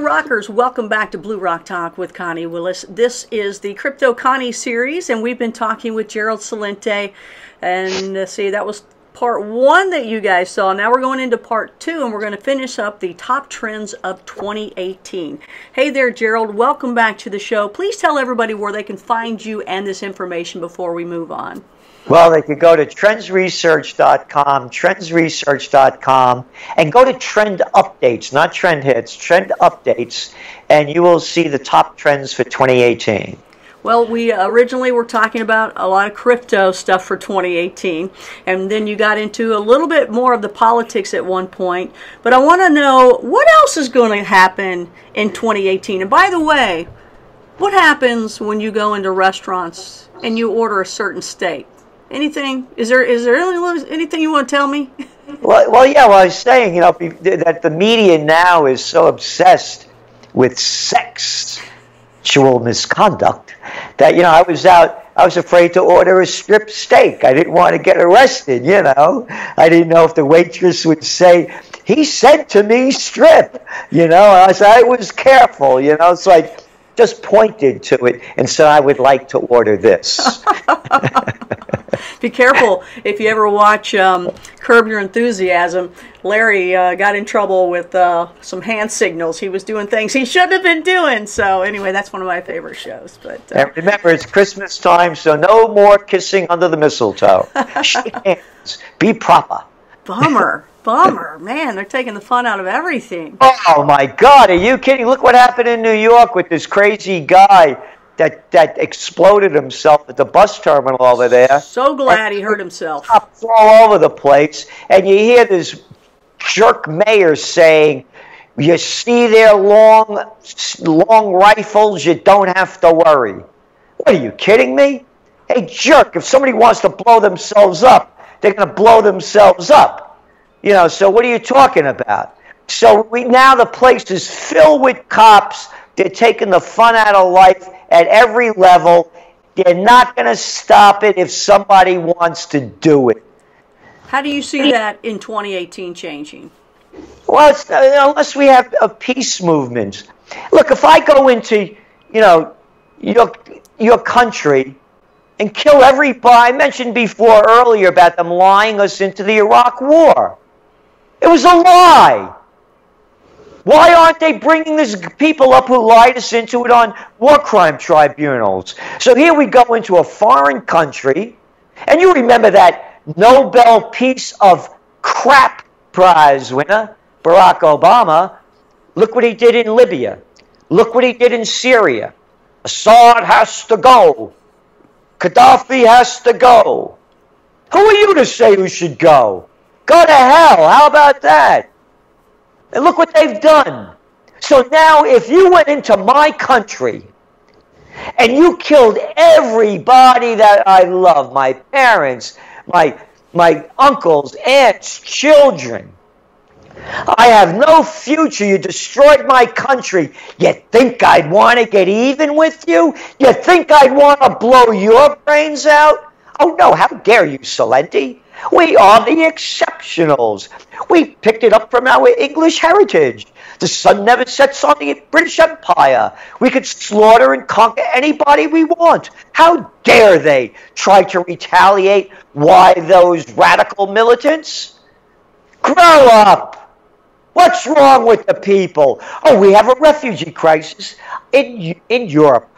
Rockers, welcome back to Blue Rock Talk with Connie Willis. This is the Crypto Connie series, and we've been talking with Gerald Celente. And see, that was part one that you guys saw. Now we're going into part two, and we're going to finish up the top trends of 2018. Hey there, Gerald. Welcome back to the show. Please tell everybody where they can find you and this information before we move on. Well, they could go to trendsresearch.com, and go to trend updates, not trend hits, trend updates, and you will see the top trends for 2018. Well, we originally were talking about a lot of crypto stuff for 2018, and then you got into a little bit more of the politics at one point. But I want to know what else is going to happen in 2018. And by the way, what happens when you go into restaurants and you order a certain steak? Anything? Is there anything you want to tell me? Well, yeah. Well, I was saying, you know, that the media now is so obsessed with sexual misconduct that, you know, I was afraid to order a strip steak. I didn't want to get arrested, you know. I didn't know if the waitress would say, "He said to me strip," you know. I was careful, you know. So I just pointed to it and said, "I would like to order this." Be careful if you ever watch Curb Your Enthusiasm. Larry got in trouble with some hand signals. He was doing things he shouldn't have been doing. So anyway, that's one of my favorite shows. But and remember, it's Christmas time, so no more kissing under the mistletoe. Shake hands. Be proper. Bummer. Bummer. Man, they're taking the fun out of everything. Oh, my God. Are you kidding? Look what happened in New York with this crazy guy that exploded himself at the bus terminal over there. So glad he hurt himself. All over the place. And you hear this jerk mayor saying, "You see their long rifles, you don't have to worry." What, are you kidding me? Hey, jerk, if somebody wants to blow themselves up, they're going to blow themselves up. You know, so what are you talking about? So now the place is filled with cops. They're taking the fun out of life at every level. They're not going to stop it if somebody wants to do it. How do you see that in 2018 changing? Well, unless we have a peace movement. Look, if I go into, you know, your country and kill everybody, I mentioned before earlier about them lying us into the Iraq War. It was a lie. Why aren't they bringing these people up who lied us into it on war crime tribunals? So here we go into a foreign country, and you remember that Nobel Peace of Crap Prize winner, Barack Obama. Look what he did in Libya. Look what he did in Syria. Assad has to go. Gaddafi has to go. Who are you to say who should go? Go to hell. How about that? And look what they've done. So now if you went into my country and you killed everybody that I love, my parents, my uncles, aunts, children, I have no future. You destroyed my country. You think I'd want to get even with you? You think I'd want to blow your brains out? Oh no, how dare you, Celente? We are the exceptionals. We picked it up from our English heritage. The sun never sets on the British Empire. We could slaughter and conquer anybody we want. How dare they try to retaliate? Why, those radical militants? Grow up! What's wrong with the people? Oh, we have a refugee crisis in Europe.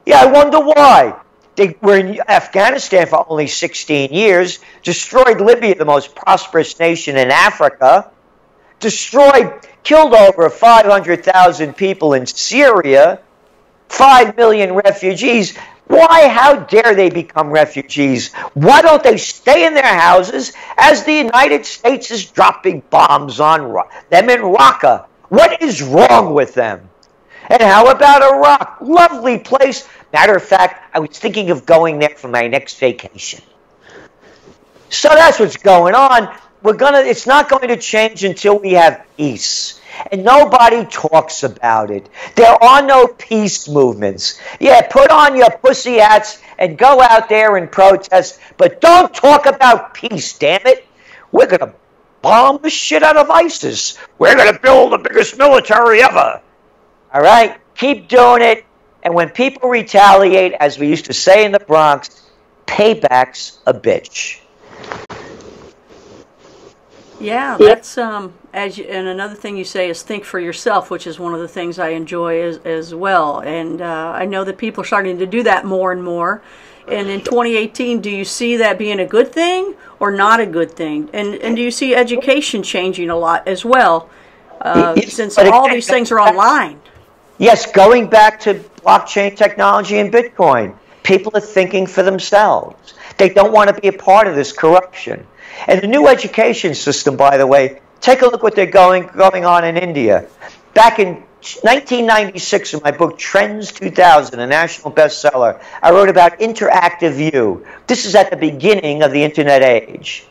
Yeah, I wonder why. They were in Afghanistan for only 16 years, destroyed Libya, the most prosperous nation in Africa, killed over 500,000 people in Syria, 5 million refugees. Why, how dare they become refugees? Why don't they stay in their houses as the United States is dropping bombs on them in Raqqa? What is wrong with them? And how about Iraq? Lovely place. Matter of fact, I was thinking of going there for my next vacation. So that's what's going on. It's not going to change until we have peace. And nobody talks about it. There are no peace movements. Yeah, put on your pussy hats and go out there and protest, but don't talk about peace, damn it. We're going to bomb the shit out of ISIS. We're going to build the biggest military ever. All right? Keep doing it. And when people retaliate, as we used to say in the Bronx, payback's a bitch. Yeah, that's and another thing you say is think for yourself, which is one of the things I enjoy as well. And I know that people are starting to do that more and more. And in 2018, do you see that being a good thing or not a good thing? And do you see education changing a lot as well, since all these things are online? Yes, going back to blockchain technology and Bitcoin, people are thinking for themselves. They don't want to be a part of this corruption. And the new education system, by the way, take a look what they're going on in India. Back in 1996, in my book Trends 2000, a national bestseller, I wrote about interactive view. This is at the beginning of the internet age.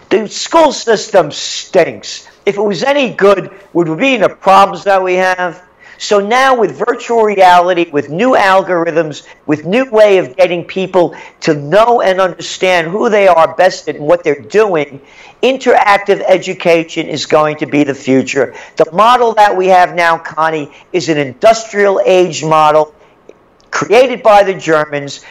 The school system stinks. If it was any good, would we be in the problems that we have? So now with virtual reality, with new algorithms, with new way of getting people to know and understand who they are best and what they're doing, interactive education is going to be the future. The model that we have now, Connie, is an industrial age model created by the Germans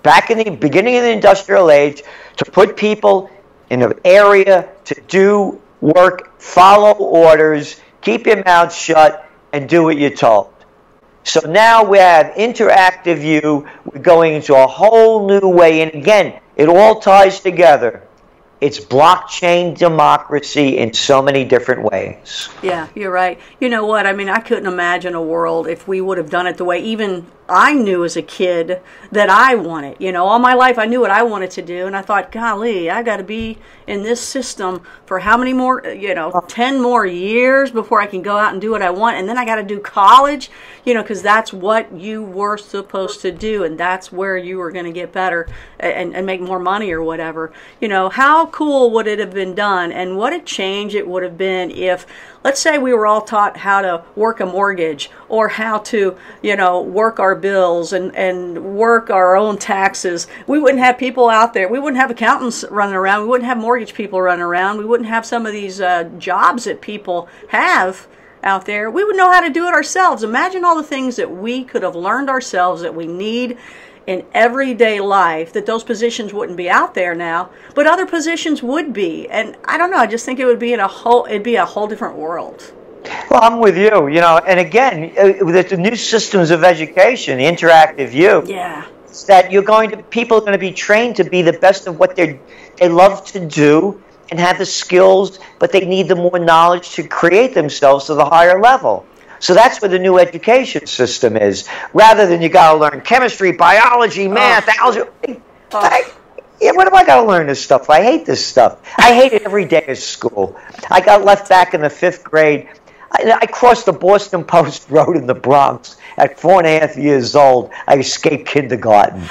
back in the beginning of the industrial age to put people in an area to do work, follow orders, keep your mouth shut, and do what you're told. So now we have interactive view. We're going into a whole new way. And again, it all ties together. It's blockchain democracy in so many different ways. Yeah, you're right. You know what? I mean, I couldn't imagine a world if we would have done it the way even I knew as a kid that I wanted. You know, all my life I knew what I wanted to do, and I thought, golly, I got to be in this system for how many more, 10 more years before I can go out and do what I want, and then I got to do college, because that's what you were supposed to do, and that's where you were going to get better and make more money or whatever. How cool would it have been done, and what a change it would have been if, let's say we were all taught how to work a mortgage or how to, work our bills and work our own taxes. We wouldn't have people out there. We wouldn't have accountants running around. We wouldn't have mortgage people running around. We wouldn't have some of these jobs that people have out there. We would know how to do it ourselves. Imagine all the things that we could have learned ourselves that we need in everyday life, that those positions wouldn't be out there now, but other positions would be. And I don't know, I just think it would be it'd be a whole different world. Well, I'm with you, and again, with the new systems of education, the interactive view, it's that people are going to be trained to be the best of what they love to do and have the skills, but they need the more knowledge to create themselves to the higher level. So that's where the new education system is. Rather than you got to learn chemistry, biology, math, algebra. What do I got to learn this stuff? I hate this stuff. I hate it every day at school. I got left back in the 5th grade. I crossed the Boston Post Road in the Bronx at 4.5 years old. I escaped kindergarten.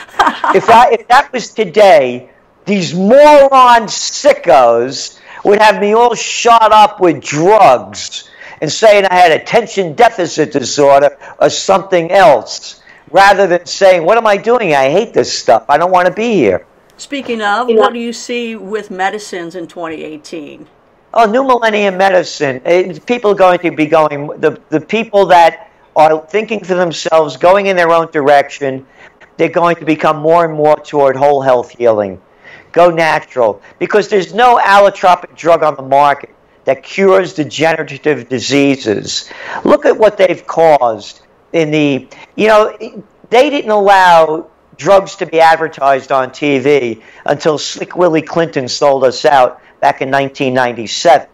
If that was today, these moron sickos would have me all shot up with drugs and saying I had attention deficit disorder or something else, rather than saying, what am I doing? I hate this stuff. I don't want to be here. Speaking of, what do you see with medicines in 2018? Oh, new millennium medicine. People are going to be going, the people that are thinking for themselves, going in their own direction, they're going to become more and more toward whole health healing. Go natural. Because there's no allotropic drug on the market that cures degenerative diseases. Look at what they've caused in the, they didn't allow drugs to be advertised on TV until Slick Willie Clinton sold us out back in 1997.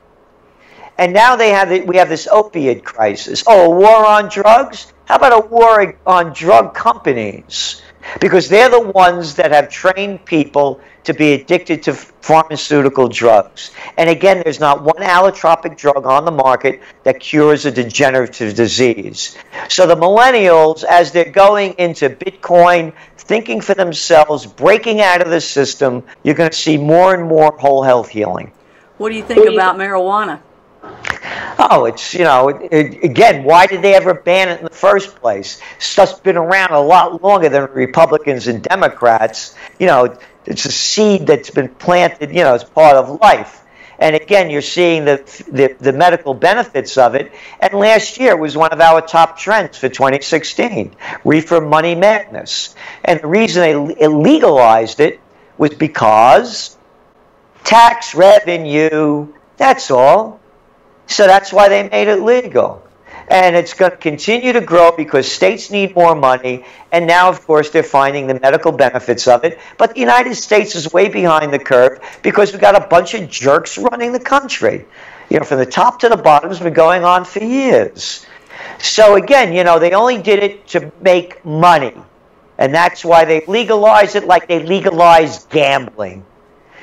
And now we have this opiate crisis. Oh, a war on drugs? How about a war on drug companies? Because they're the ones that have trained people to be addicted to pharmaceutical drugs. And again, there's not one allotropic drug on the market that cures a degenerative disease. So the millennials, as they're going into Bitcoin, thinking for themselves, breaking out of the system, you're going to see more and more whole health healing. What do you think about marijuana? Oh, it's, again, why did they ever ban it in the first place? Stuff's been around a lot longer than Republicans and Democrats. It's a seed that's been planted, as part of life. And again, you're seeing the medical benefits of it. And last year was one of our top trends for 2016, reefer money madness. And the reason they legalized it was because tax revenue, that's all. So that's why they made it legal. And it's going to continue to grow because states need more money. And now, of course, they're finding the medical benefits of it. But the United States is way behind the curve because we've got a bunch of jerks running the country. You know, from the top to the bottom, it's been going on for years. So again, you know, they only did it to make money. And that's why they legalized it like they legalized gambling.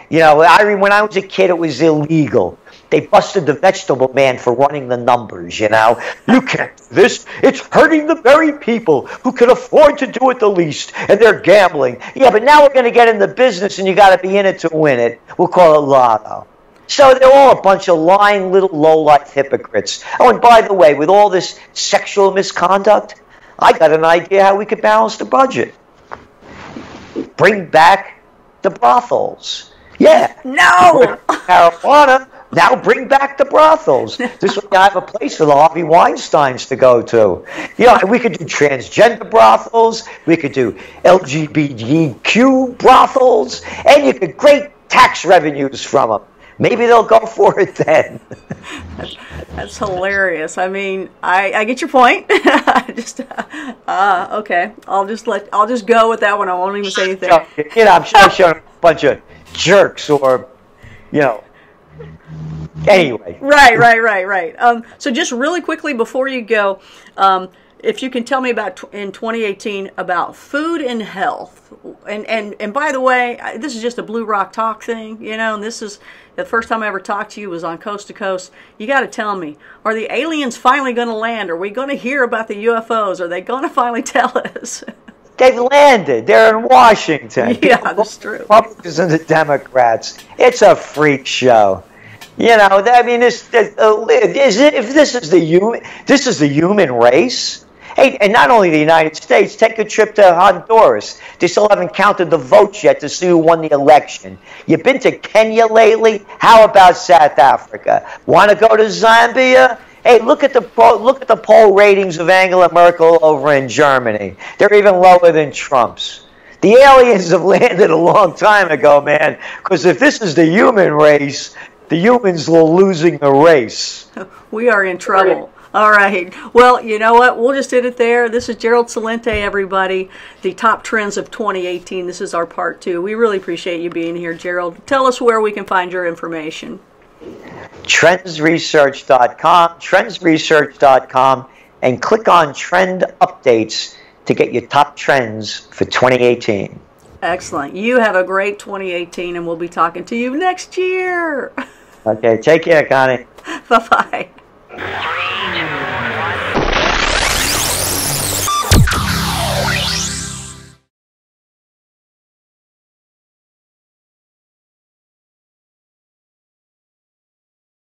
You know, when I was a kid, it was illegal. They busted the vegetable man for running the numbers, you know. You can't do this. It's hurting the very people who can afford to do it the least, and they're gambling. Yeah, but now we're going to get in the business, and you got to be in it to win it. We'll call it lotto. So they're all a bunch of lying little low-life hypocrites. Oh, and by the way, with all this sexual misconduct, I got an idea how we could balance the budget. Bring back the brothels. Yeah. No! Marijuana. Now bring back the brothels. This way I have a place for the Harvey Weinsteins to go to. You know, we could do transgender brothels. We could do LGBTQ brothels. And you could great tax revenues from them. Maybe they'll go for it then. That's hilarious. I mean, I get your point. Okay. I'll just go with that one. I won't even say anything. You know, I'm showing a bunch of jerks or, you know. Anyway. Right. So just really quickly before you go, if you can tell me about in 2018 about food and health, and by the way, this is just a Blue Rock Talk thing, you know. And this is the first time I ever talked to you was on Coast to Coast. You got to tell me, are the aliens finally going to land? Are we going to hear about the UFOs? Are they going to finally tell us? They've landed. They're in Washington. Yeah, that's true. Republicans and the Democrats. It's a freak show. You know, I mean, if this is the human race. Hey, and not only the United States, take a trip to Honduras. They still haven't counted the votes yet to see who won the election. You been to Kenya lately? How about South Africa? Want to go to Zambia? Hey, look at the poll ratings of Angela Merkel over in Germany. They're even lower than Trump's. The aliens have landed a long time ago, man. Because if this is the human race, the humans are losing the race. We are in trouble. All right. Well, you know what? We'll just end it there. This is Gerald Celente, everybody. The top trends of 2018. This is our part 2. We really appreciate you being here, Gerald. Tell us where we can find your information. Trendsresearch.com, and click on Trend Updates to get your top trends for 2018. Excellent. You have a great 2018, and we'll be talking to you next year. Okay, take care, Connie. Bye-bye.